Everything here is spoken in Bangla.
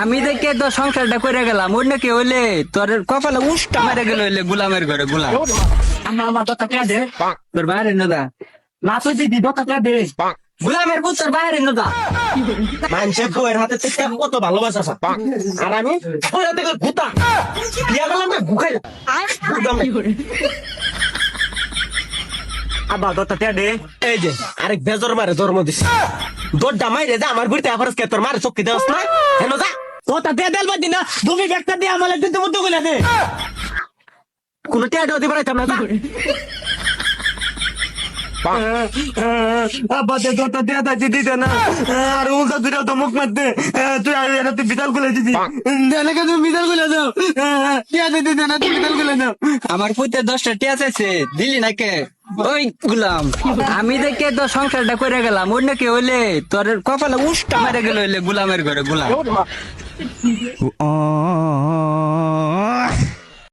আমি দেখে তো সংসারটা করে গেলাম অন্য কে হইলে তোর কপালে উষ্টা মেরে গেল হইলে গুলামের ঘরে গুলাম আমার দত্তা কে দে তোর বাইরে নদা না তুই দিদি দত্তা কে দে গুলামের পুত তোর বাইরে নদা মানুষের বউয়ের হাতে থেকে কত ভালোবাসা আছে। আর আমি ওর হাতে করে ঘুতা বিয়া করলাম না ঘুখাই আবার দত্তা কে দে এই যে আরেক বেজর মারে ধর্ম দিছে দোড্ডা মাইরে যা আমার বুড়িতে আবার কে তোর মারে চক্কি দেওয়াস না হেন যা দত্তা দে দেল বাদি না তুমি ব্যাগটা দিয়ে আমার একটু মুদ্দু গুলা দে কোনো টিয়াটাও দিবার না যা আব্বাতে দত্তা দেয়া দাইতে দিতে না আর উল্টা দুটা তো মুখ মারতে তুই আর এটা তুই বিতাল খুলে দিবি দেলে তুমি বিতাল খুলে দাও টিয়া দিতে না তুই বিতাল খুলে দাও আমার পুতে 10টা টিয়া চাইছে দিলি না কে ওই গুলাম আমি দেখে তো সংসারটা করে গেলাম অন্য কে হইলে তোর কপালে উষ্টা মেরে গেল হইলে গুলামের ঘরে গুলাম